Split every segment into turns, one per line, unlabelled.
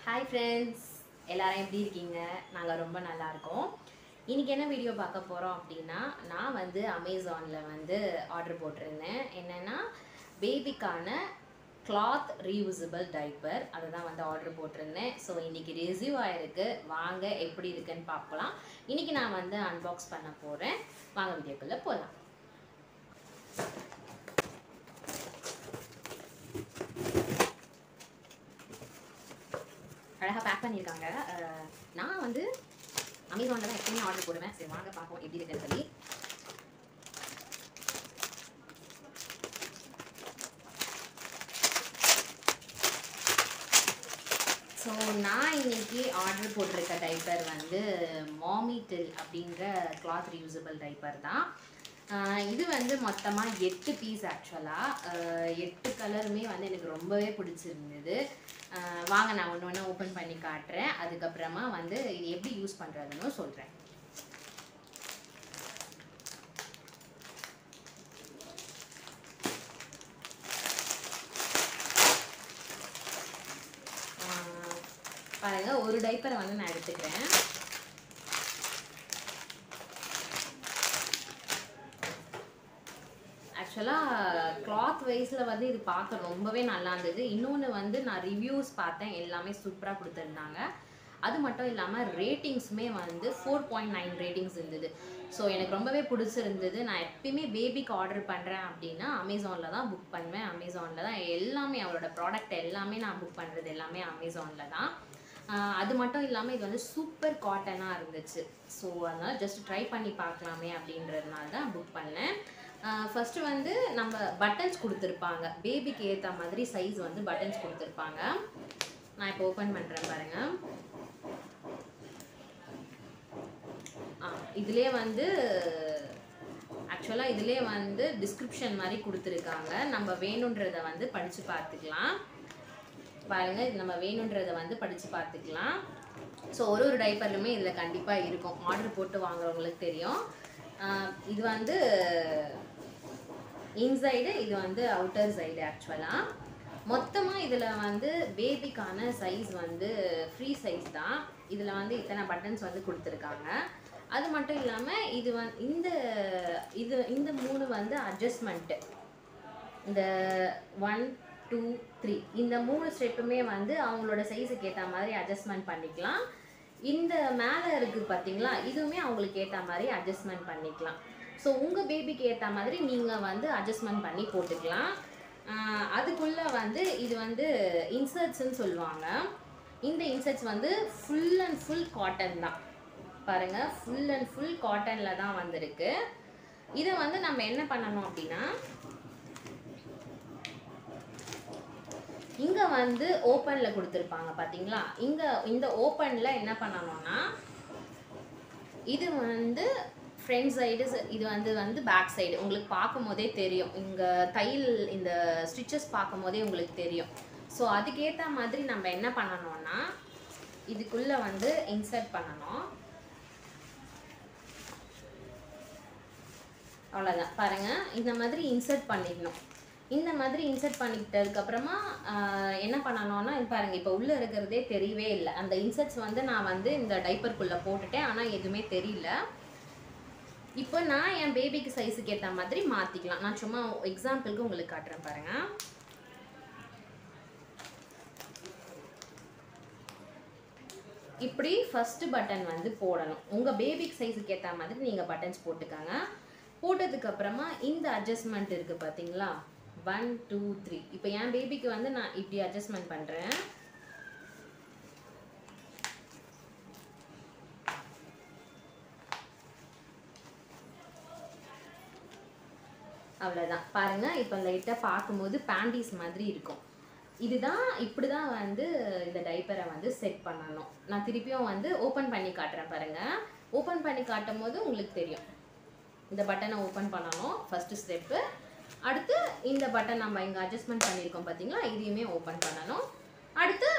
Hi friends, எல்லாரும் எப்படி இருக்கீங்க? நாங்கள் ரொம்ப நல்லா இருக்கோம். இன்றைக்கி என்ன வீடியோ பார்க்க போகிறோம் அப்படின்னா, நான் வந்து அமேசானில் வந்து ஆர்டர் போட்டிருந்தேன். என்னென்னா பேபிக்கான கிளாத் ரீயூசபிள் டைப்பர், அதை தான் வந்து ஆர்டர் போட்டிருந்தேன். ஸோ இன்றைக்கி ரிசீவ் ஆகிருக்கு. வாங்க எப்படி இருக்குன்னு பார்க்கலாம். இன்றைக்கி நான் வந்து அன்பாக்ஸ் பண்ண போகிறேன். வாங்க வீடியோக்குள்ளே போகலாம். அழகாக பேக் பண்ணியிருக்காங்க. நான் வந்து அமேசானில் தான் எப்பவுமே ஆர்டர் போடுவேன். சரி வாங்க பார்ப்போம் எப்படி இருக்குன்னு சொல்லி. ஸோ நான் இன்னைக்கு ஆர்டர் போட்டிருக்க டைப்பர் வந்து மாமிடில் அப்படிங்கிற கிளாத் ரீயூசபிள் டைப்பர் தான். இது வந்து மொத்தமாக 8 பீஸ். ஆக்சுவலாக 8 கலருமே வந்து எனக்கு ரொம்பவே பிடிச்சிருந்தது. வாங்க நான் ஒன்று ஒன்று ஓப்பன் பண்ணி காட்டுறேன். அதுக்கப்புறமா வந்து இது எப்படி யூஸ் பண்ணுறதுன்னு சொல்கிறேன். பாருங்கள், ஒரு டைப்பரை வந்து நான் எடுத்துக்கிறேன். ஆக்சுவலாக கிளாத் வைஸில் வந்து இது பார்க்க ரொம்பவே நல்லா இருந்தது. இன்னொன்று வந்து நான் ரிவ்யூஸ் பார்த்தேன், எல்லாமே சூப்பராக கொடுத்துருந்தாங்க. அது மட்டும் இல்லாமல் ரேட்டிங்ஸுமே வந்து 4.9 ரேட்டிங்ஸ் இருந்தது. ஸோ எனக்கு ரொம்பவே பிடிச்சிருந்தது. நான் எப்பயுமே பேபிக்கு ஆர்டர் பண்ணுறேன் அப்படின்னா அமேசானில் தான் புக் பண்ணுவேன். அமேசானில் தான் எல்லாமே, அவளோட ப்ராடக்ட் எல்லாமே நான் புக் பண்ணுறது எல்லாமே அமேசானில் தான். அது மட்டும் இல்லாமல் இது வந்து சூப்பர் காட்டனாக இருந்துச்சு. ஸோ அதனால் ஜஸ்ட் ட்ரை பண்ணி பார்க்கலாமே அப்படின்றதுனால தான் புக் பண்ணேன். ஃபஸ்ட்டு வந்து நம்ம பட்டன்ஸ் கொடுத்துருப்பாங்க. பேபிக்கு ஏற்ற மாதிரி சைஸ் வந்து பட்டன்ஸ் கொடுத்துருப்பாங்க. நான் இப்போ ஓப்பன் பண்ணுறேன் பாருங்கள். இதிலே வந்து ஆக்சுவலாக இதிலே வந்து டிஸ்கிரிப்ஷன் மாதிரி கொடுத்துருக்காங்க. நம்ம வேணுன்றதை வந்து படித்து பார்த்துக்கலாம். பாருங்கள், இது நம்ம வேணுன்றதை வந்து படித்து பார்த்துக்கலாம். ஸோ ஒரு டைப்பர்லுமே இதில் கண்டிப்பாக இருக்கும். ஆர்டர் போட்டு வாங்குறவங்களுக்கு தெரியும். இது வந்து இன்சைடு, இது வந்து அவுட்டர் சைடு. ஆக்சுவலாக மொத்தமாக இதில் வந்து பேபிக்கான சைஸ் வந்து ஃப்ரீ சைஸ் தான். இதில் வந்து இத்தனை பட்டன்ஸ் வந்து கொடுத்துருக்காங்க. அது மட்டும் இல்லாமல் இது இந்த 3 வந்து அட்ஜஸ்ட்மெண்ட்டு. இந்த 1 2 3 இந்த 3 ஸ்டெப்புமே வந்து அவங்களோட சைஸுக்கு ஏற்ற மாதிரி அட்ஜஸ்ட்மெண்ட் பண்ணிக்கலாம். இந்த மேலே இருக்குது பார்த்தீங்களா, இதுவுமே அவங்களுக்கு ஏற்ற மாதிரி அட்ஜஸ்ட்மெண்ட் பண்ணிக்கலாம். ஸோ உங்கள் பேபிக்கு ஏற்ற மாதிரி நீங்கள் வந்து அட்ஜஸ்ட்மெண்ட் பண்ணி போட்டுக்கலாம். அதுக்குள்ளே வந்து இது வந்து இன்சர்ட்ஸ்ன்னு சொல்லுவாங்க. இந்த இன்சர்ட்ஸ் வந்து ஃபுல் அண்ட் ஃபுல் காட்டன் தான். பாருங்கள், ஃபுல் அண்ட் ஃபுல் காட்டனில் தான் வந்திருக்கு. இதை வந்து நம்ம என்ன பண்ணணும் அப்படின்னா, இங்கே வந்து ஓப்பனில் கொடுத்துருப்பாங்க பார்த்தீங்களா. இந்த ஓப்பனில் என்ன பண்ணணும்னா, இது வந்து ஃப்ரண்ட் சைடு, இது வந்து பேக் சைடு. உங்களுக்கு பார்க்கும் போதே தெரியும், இங்கே தையல் இந்த ஸ்டிச்சஸ் பார்க்கும் போதே உங்களுக்கு தெரியும். ஸோ அதுக்கேற்ற மாதிரி நம்ம என்ன பண்ணணும்னா, இதுக்குள்ளே வந்து இன்சர்ட் பண்ணணும். அவ்வளோதான். பாருங்கள், இந்த மாதிரி இன்சர்ட் பண்ணிக்கணும். இந்த மாதிரி இன்சர்ட் பண்ணிக்கிட்டதுக்கப்புறமா என்ன பண்ணணும்னா, பாருங்கள், இப்போ உள்ளே இருக்கிறதே தெரியவே இல்லை. அந்த இன்சர்ட்ஸ் வந்து நான் வந்து இந்த டைப்பருக்குள்ளே போட்டுட்டேன், ஆனால் எதுவுமே தெரியல. இப்போ நான் என் பேபிக்கு சைஸுக்கு ஏற்ற மாதிரி மாற்றிக்கலாம். நான் சும்மா எக்ஸாம்பிளுக்கு உங்களுக்கு காட்டுறேன் பாருங்கள். இப்படி ஃபஸ்ட்டு பட்டன் வந்து போடணும். உங்கள் பேபிக்கு சைஸுக்கு ஏற்ற மாதிரி நீங்கள் பட்டன்ஸ் போட்டுக்கோங்க. போட்டதுக்கப்புறமா இந்த அட்ஜஸ்ட்மெண்ட் இருக்குது பார்த்தீங்களா, 1 2 3. இப்போ என் பேபிக்கு வந்து நான் இப்படி அட்ஜஸ்ட்மெண்ட் பண்ணுறேன். அவ்வளோதான். பாருங்கள், இப்போ லைட்டாக பார்க்கும்போது பேண்டீஸ் மாதிரி இருக்கும். இதுதான், இப்படி தான் வந்து இந்த டைப்பரை வந்து செட் பண்ணணும். நான் திருப்பியும் வந்து ஓப்பன் பண்ணி காட்டுறேன் பாருங்கள். ஓப்பன் பண்ணி காட்டும் போது உங்களுக்கு தெரியும். இந்த பட்டனை ஓப்பன் பண்ணணும், ஃபஸ்ட்டு ஸ்டெப்பு. அடுத்து இந்த பட்டன் நம்ம இங்கே அட்ஜஸ்ட்மெண்ட் பண்ணியிருக்கோம் பார்த்தீங்களா, இதையுமே ஓப்பன் பண்ணணும். அடுத்து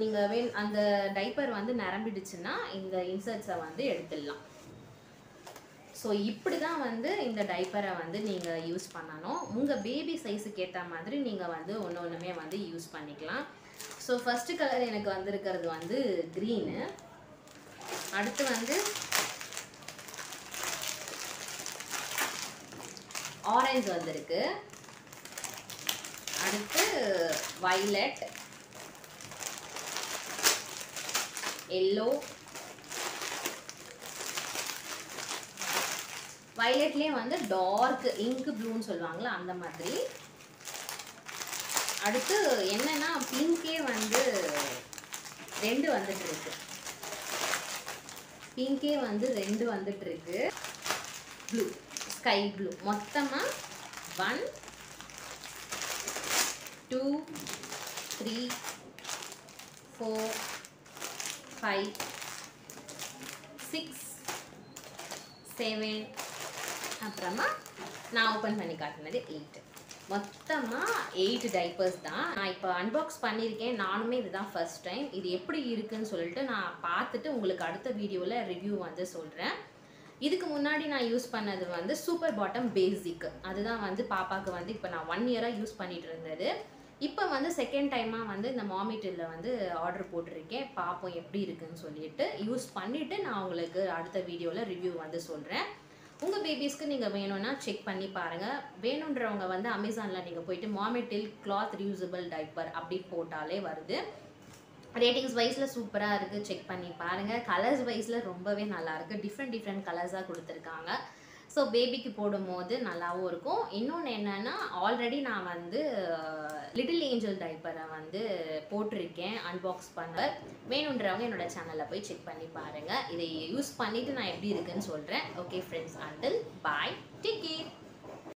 நீங்கள் அந்த டைப்பர் வந்து நிரம்பிடுச்சுன்னா இந்த இன்சர்ட்ஸை வந்து எடுத்துடலாம். ஸோ இப்படி தான் வந்து இந்த டைப்பரை வந்து நீங்கள் யூஸ் பண்ணணும். உங்கள் பேபி சைஸுக்கு ஏற்ற மாதிரி நீங்கள் வந்து ஒன்று ஒன்றுமே வந்து யூஸ் பண்ணிக்கலாம். ஸோ ஃபஸ்ட்டு கலர் எனக்கு வந்திருக்கிறது வந்து க்ரீனு. அடுத்து வந்து ஆரஞ்சு வந்திருக்கு. அடுத்து வயலட், எல்லோ, வயலட்லேயே வந்து டார்க் இங்க் ப்ளூன்னு சொல்லுவாங்களா அந்த மாதிரி. அடுத்து என்னன்னா பிங்கே வந்து 2 வந்துட்டு இருக்கு. பிங்கே வந்து 2 வந்துட்டு இருக்கு. Blue, sky blue. மொத்தமாக 1 2 3 4 5 6 7 அப்புறமா நான் ஓப்பன் பண்ணி காட்டினது 8. மொத்தமாக 8 டைப்பர்ஸ் தான். நான் இப்போ அன்பாக்ஸ் பண்ணியிருக்கேன். நானுமே இதுதான் ஃபர்ஸ்ட் டைம். இது எப்படி இருக்குன்னு சொல்லிட்டு நான் பார்த்துட்டு உங்களுக்கு அடுத்த வீடியோவில் ரிவ்யூ வந்து சொல்கிறேன். இதுக்கு முன்னாடி நான் யூஸ் பண்ணது வந்து சூப்பர் பாட்டம் பேசிக். அதுதான் வந்து பாப்பாவுக்கு வந்து இப்போ நான் 1 இயராக யூஸ் பண்ணிட்டு இருந்தது. இப்போ வந்து செகண்ட் டைமாக வந்து இந்த மாமிட்டில் வந்து ஆர்டர் போட்டிருக்கேன். பார்ப்போம் எப்படி இருக்குன்னு சொல்லிட்டு யூஸ் பண்ணிவிட்டு நான் உங்களுக்கு அடுத்த வீடியோவில் ரிவ்யூ வந்து சொல்கிறேன். உங்கள் பேபிஸ்க்கு நீங்கள் வேணும்னா செக் பண்ணி பாருங்கள். வேணுன்றவங்க வந்து அமேசானில் நீங்கள் போயிட்டு மாமிட்டில் கிளாத் ரியூசபிள் டைப்பர் அப்படி போட்டாலே வருது. ரேட்டிங்ஸ் வைஸில் சூப்பராக இருக்குது, செக் பண்ணி பாருங்கள். கலர்ஸ் வைஸில் ரொம்பவே நல்லாயிருக்கு. டிஃப்ரெண்ட் கலர்ஸாக கொடுத்துருக்காங்க. ஸோ பேபிக்கு போடும்போது நல்லாவும் இருக்கும். இன்னொன்று என்னென்னா ஆல்ரெடி நான் வந்து லிட்டில் ஏஞ்சல் டைப்பரை வந்து போட்டிருக்கேன் அன்பாக்ஸ் பண்ண. வேணுன்றவங்க என்னோடய சேனலில் போய் செக் பண்ணி பாருங்கள். இதை யூஸ் பண்ணிவிட்டு நான் எப்படி இருக்குன்னு சொல்கிறேன். ஓகே ஃப்ரெண்ட்ஸ், அண்டில் பாய், டேக் கேர்.